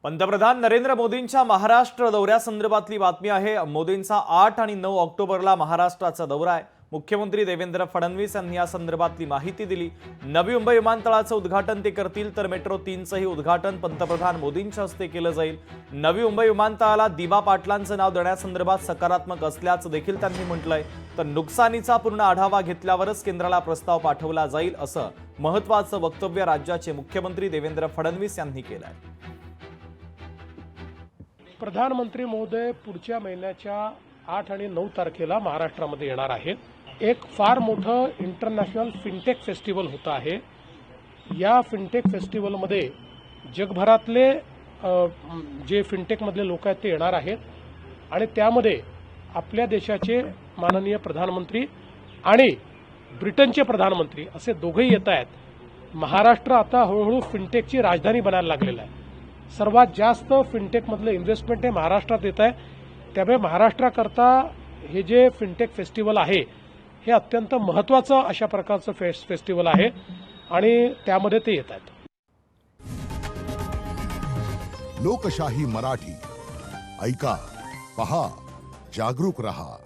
पंतप्रधान नरेंद्र मोदींच्या महाराष्ट्र दौऱ्यासंदर्भातली बातमी आहे। मोदींचा 8 आणि 9 ऑक्टोबरला महाराष्ट्राचा दौरा आहे। मुख्यमंत्री देवेंद्र फडणवीस यांनी या संदर्भातली माहिती दिली। नवी मुंबई विमानतळाचं उद्घाटन ते करतील, तर मेट्रो 3चंही उद्घाटन पंतप्रधान मोदींच्या हस्ते केलं जाईल। नवी मुंबई विमानतळाला दिबा पाटलांचं नाव देण्यासंदर्भात सकारात्मक असल्याचं देखील त्यांनी म्हटलंय। तर नुकसानीचा पूर्ण आढावा घेतल्यावरच केंद्राला प्रस्ताव पाठवला जाईल, असं महत्त्वाचं वक्तव्य राज्याचे मुख्यमंत्री देवेंद्र फडणवीस यांनी केलंय। प्रधानमंत्री महोदय पुढच्या महिन्याच्या 8 आणि 9 तारखेला महाराष्ट्रामध्ये येणार आहेत। एक फार मोठं इंटरनॅशनल फिनटेक फेस्टिवल होतं आहे। या फिनटेक फेस्टिवलमध्ये जगभरातले जे फिनटेकमधले लोक आहेत ते येणार आहेत आणि त्यामध्ये आपल्या देशाचे माननीय प्रधानमंत्री आणि ब्रिटनचे प्रधानमंत्री असे दोघेही येत आहेत। महाराष्ट्र आता हळूहळू फिनटेकची राजधानी बनायला लागलेलं आहे। सर्वात जास्त फिनटेकमधलं इन्व्हेस्टमेंट हे महाराष्ट्रात येत आहे। त्यामुळे महाराष्ट्राकरता हे जे फिनटेक फेस्टिवल आहे हे अत्यंत महत्त्वाचं अशा प्रकारचं फेस्टिवल आहे आणि त्यामध्ये ते येत आहेत। लोकशाही मराठी ऐका, पहा, जागरूक रहा।